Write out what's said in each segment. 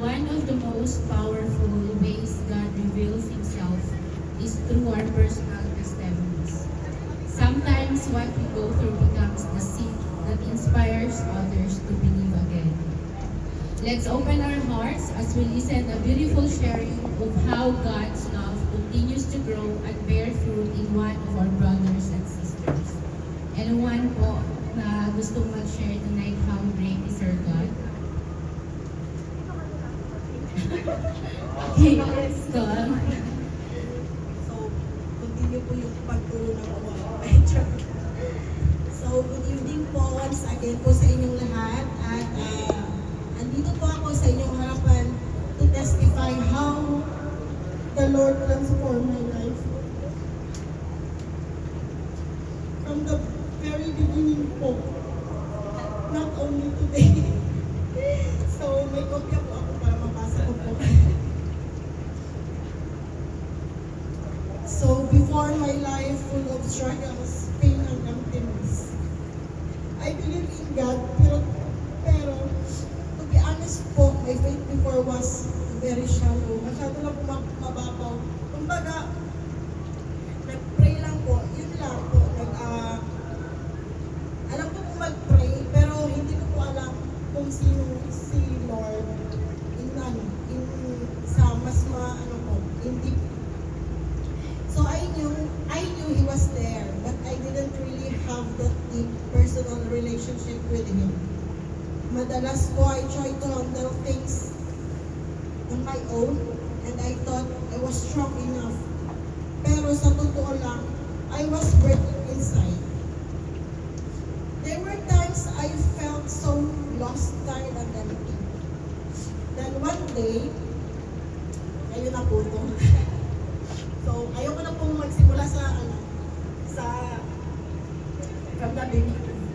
One of the most powerful ways God reveals Himself is through our personal testimonies. Sometimes what we go through becomes the seed that inspires others to believe again. Let's open our hearts as we listen a beautiful sharing of how God's love continues to grow and bear fruit in one of our brothers and sisters. And one po na gustong mag-share tonight how great is our God. Okay, let's go. So, continue po yung pagturo ng mga. So, good evening po once again po sa inyong lahat. At andito po ako sa inyong harapan to testify how the Lord transformed my life. From the very beginning po, not only today. So, may kopya po ako para mabasa ko po. So, before my life full of struggles, pain, and emptiness, I believe in God, pero to be honest po, my faith before was very shallow. Masyado lang po mababaw. Kumbaga, nag-pray lang po, yun lang po. Alam ko po mag-pray, pero hindi ko po alam kung sino si Lord sa mas in deep. So I knew He was there, but I didn't really have that deep personal relationship with Him. Madalas po, I tried to handle things on my own, and I thought I was strong enough. Pero sa totoo lang, I was breaking inside. There were times I felt so lost, tired, and empty. Then one day, ayun na po ito. So, ayoko na pong magsimula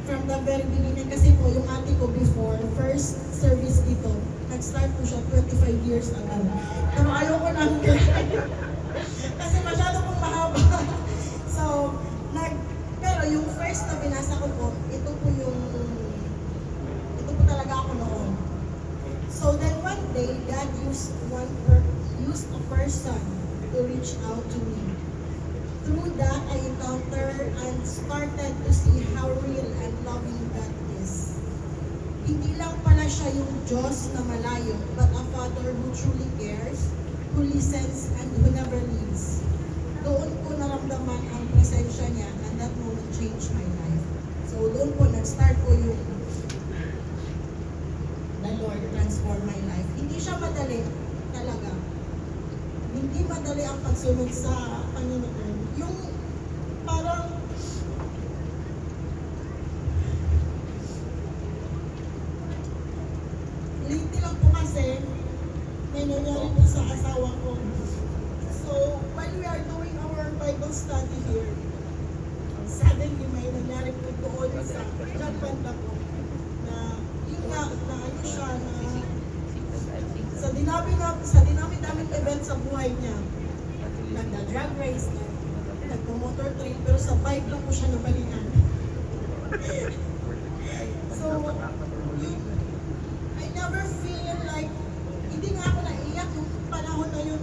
from the very beginning kasi po yung ate ko before, first service dito, nag-start po siya 25 years ago. Pero ayoko na kasi masyado pong mahaba. So, pero yung first na binasa ko po, ito po talaga ako noon. So then one day, God used a person to reach out to me. Through that, I encountered and started to see how real and loving God is. Hindi lang pala siya yung Diyos na malayo, but a Father who truly cares, who listens, and who never leaves. Doon ko naramdaman ang presensya niya, and that moment changed my life. So doon po, nag-start po yung the Lord transform my life. Hindi siya madali talaga. Hindi madali ang pagsunod sa Panginoon. Yung parang lately lang po kasi may nangyari po sa asawa ko. So, while we are doing our Bible study here, suddenly may nangyari po doon sa Japan na po na yun nga, na ano siya, na sa dinami-daming event sa buhay niya, nagda-drag race, nagpo-motor trail, pero sa bike lang po siya nabalikan. So, I never feel like, hindi nga ako naiyak yung panahon na yun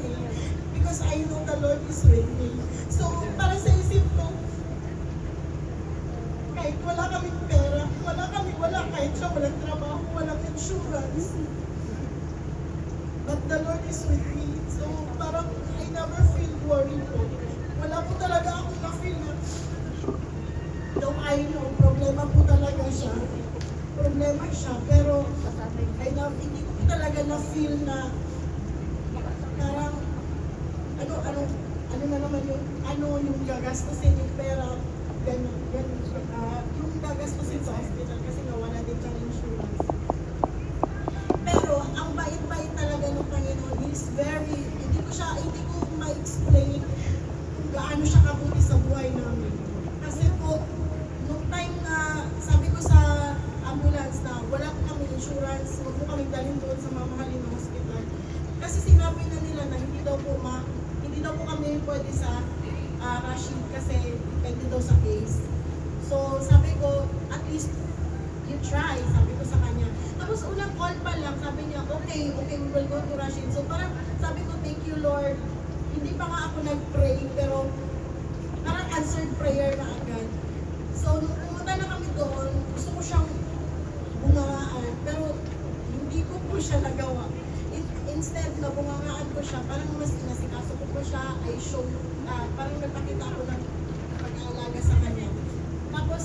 because I know the Lord is with me. So, para sa isip ko, kahit wala kaming pera, wala kahit siya, walang trabaho, walang insurance. But the Lord is with me. So, parang I never feel worried po. Wala po talaga akong na-feel na, though I know, problema po talaga siya. Problema siya, pero hindi ko po talaga na-feel na parang, ano na naman yung gagastusin yung pera, ganun, yung gagastusin sa hospital kasi nawala din siyang insurance. Pero ang bait-bait talaga ng Panginoon is hindi ko ma-explain kung gaano siya kabuti sa buhay namin. Kasi po, nung time na sabi ko sa ambulance na wala po kami insurance, huwag po kami dalhin doon sa mamahalin na hospital. Kasi sinabi na nila na hindi daw po kami pwede sa Rashid kasi depende daw sa case. So sabi ko, at least you try, sabi ko sa kanya. Tapos unang call pa lang, sabi niya, okay, okay, we will go to Rashid. So parang sabi ko, thank you Lord. Hindi pa nga ako nag-pray, pero parang answered prayer na agad. So, nung pumunta na kami doon, gusto ko siyang bungangaan, pero hindi ko po siya nagawa. Instead na bungangaan ko siya, parang mas inasikaso ko po siya, I show, parang nagpakita ako ng pag-aalaga sa kanya. Tapos,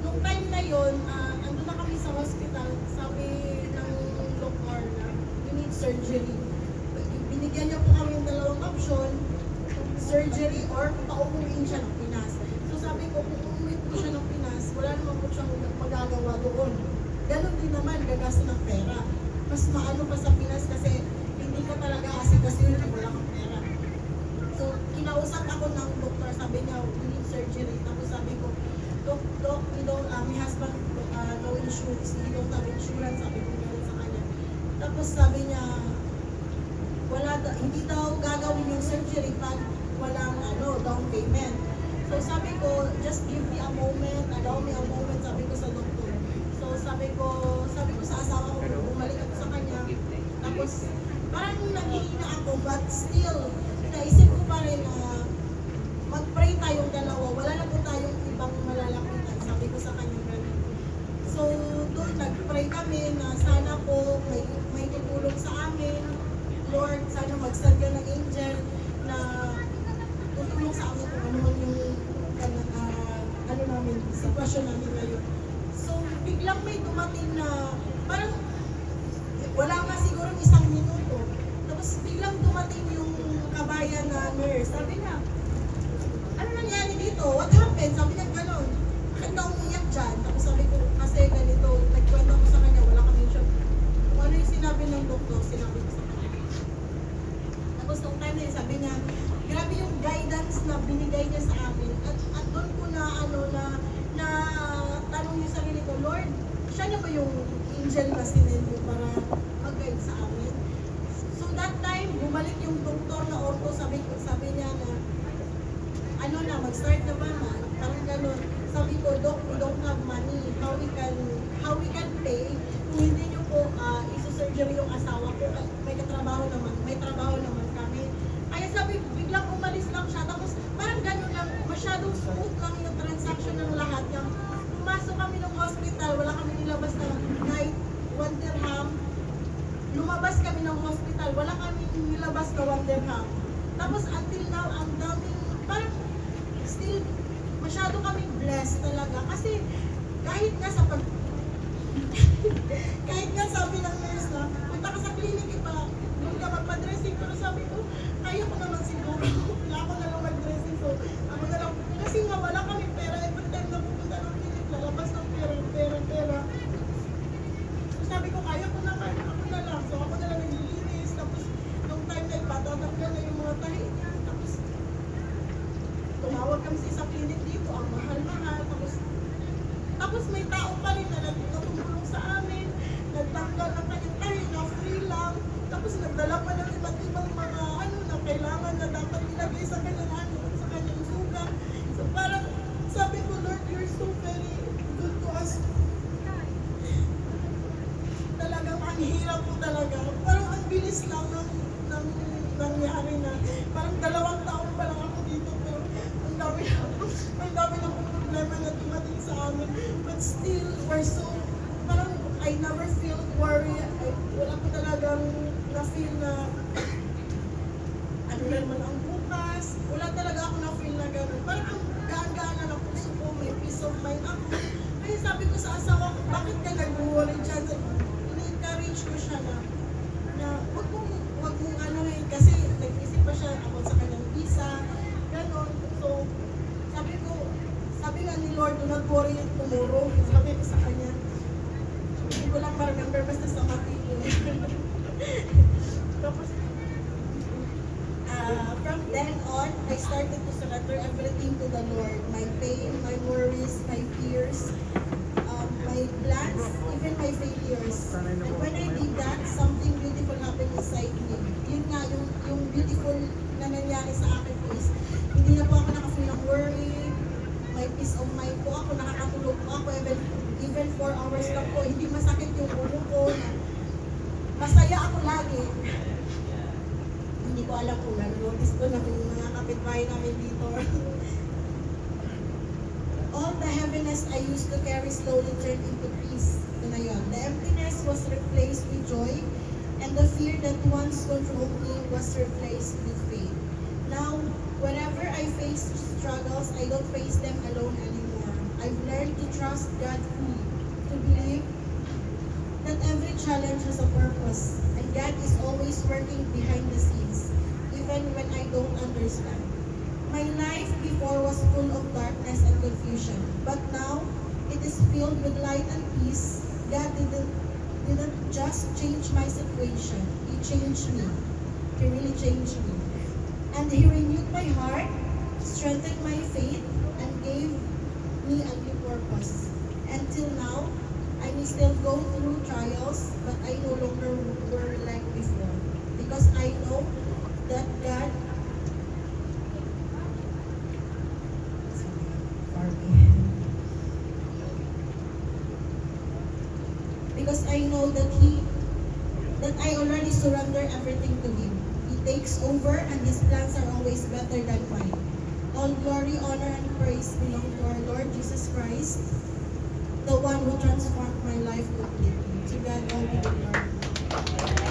nung time na yun, andun na kami sa hospital, sabi ng doktor na, you need surgery. Binigyan niya po kami yung dalawang option, surgery or pauuwiin siya ng Pinas. So sabi ko, kung umuwi po siya ng Pinas, wala naman po siyang magagawa doon. Ganon din naman, gagasto ng pera. Mas maano pa sa Pinas kasi hindi ka talaga kasi yun, wala kang pera. So, kinausap ako ng doktor, sabi niya, we need surgery. Tapos sabi ko, Doc, we don't, my husband, no insurance, we don't have insurance, sabi ko gano'n sa kanya. Tapos sabi niya, hindi daw gagawin yung surgery pag walang down payment. So sabi ko, just give me a moment, allow me a moment, sabi ko sa doktor. So sabi ko sa asawa ko, bumalik ako sa kanya. Tapos parang naghihina ako, but still, naisip ko pa rin na mag-pray tayong dalawa. Wala na po tayong ibang malalapitan, sabi ko sa kanya ganun. So doon nag-pray kami na sana po may tutulong sa amin. Lord, sana mag-send ka ng angel na tutulong sa amin kung ano man yung namin, sitwasyon namin ngayon. So, biglang may dumating na parang wala nga siguro isang minuto. Tapos biglang dumating yung kabayan na nurse. Sabi niya, ano nangyari dito? What happened? Sabi niya gano'n. Bakit ka umiyak dyan? Tapos sabi ko, kasi ganito, nagkwento ko sa kanya, wala kami siya. Kung ano yung sinabi ng doktor, sinabi ko sa kanya. Tapos nung time na yun, sabi niya, grabe yung guidance na binigay niya sa amin. At doon ko na tanong yung sarili ko, Lord, siya na ba yung angel na sinend mo para mag-guide sa amin? So that time, bumalik yung doktor na orto, sabi niya na, mag-start na ba na? Parang gano'n. Sabi ko, Doc, we don't have money. How we can pay kung hindi niyo po iso-surgery yung asawa ko. May trabaho naman kami. Kaya sabi, biglang umalis lang siya. Tapos parang gano'n lang, masyadong smooth lang yung transaction ng lahat. Yung pumasok kami ng hospital, wala kami nilabas na night, 1 dirham. Lumabas kami ng hospital, wala kami nilabas na 1 dirham. Tapos until now, ang daming, parang still, masyado kaming blessed talaga. Kasi kahit nga sabi ng nurse na, punta ka sa clinic, doon ka magpa-dressing. Pero sabi ko, kaya ko naman siguro. Wala ako na lang mag-dressing. So, ako na lang, kasi nga wala kami pera. Every time na pupunta ng clinic, lalabas ng pera. So sabi ko, kaya ko naman, ako na lang. So ako na lang naglilinis. Tapos, nung time na ipatatanggal na yung mga tahi niya. Tumawag kami sa isang clinic dito, ang mahal-mahal. Tapos may tao pa rin na tumulong sa amin. Nagtanggal ng kanyang tahi na free lang. Tapos nagdala pa ng iba't ibang mga na kailangan na dapat ilagay sa kanyang sugat. So parang sabi ko, Lord, you're so very good to us. Talagang ang hirap po talaga. Parang ang bilis lang ng nangyari na. Parang 2 taon pa lang ako dito. Pero ang dami ng problema na dumating sa amin. But still, we're so, parang I never feel worried. Wala ko talagang na-feel na ano naman ang bukas. Wala talaga ako na-feel na gano'n. Parang ang gaan-gaan na ng puso ko, may peace of mind ako. Kaya sabi ko sa asawa ko, bakit ka nag-worry dyan? In-encourage ko siya na wag mong kasi nag-isip pa siya about sa kanyang visa, gano'n. So, sabi nga ni Lord, do not worry tomorrow. Sabi ko sa kanya, hindi ko lang ma-remember basta sa matito. Tapos, from then on, I started to surrender everything to the Lord. My pain, my worries, my fears, my plans, even my failures. And when I did that, something beautiful happened inside me. Yun nga, yung beautiful na nangyari sa akin po is, hindi na po ako nakafeel ng worry, may peace of mind po ako, nakakatulog po ako, even 4 hours lang po, hindi masakit yung ulo ko. Masaya ako kasi hindi ko alam kung nanonotice ko na yung mga kapitbahay namin dito. All the heaviness I used to carry slowly turned into peace. Ito na yun. The emptiness was replaced with joy, and the fear that once controlled me was replaced with faith. Now, whenever I face struggles, I don't face them alone anymore. I've learned to trust God fully, to believe that every challenge has a purpose, and God is always working behind the scenes, even when I don't understand. My life before was full of darkness and confusion, but now it is filled with light and peace. God didn't just change my situation, He changed me. He really changed me. And He renewed my heart, strengthened my faith, and gave me a new purpose. Until now, I may still go through trials, but I no longer worry like before, because I know that God because I know that I already surrender everything to Him. He takes over, and His plans are always better than mine. All glory, honor, and praise belong to our Lord Jesus Christ, the one who transformed my life completely. To God all be the glory.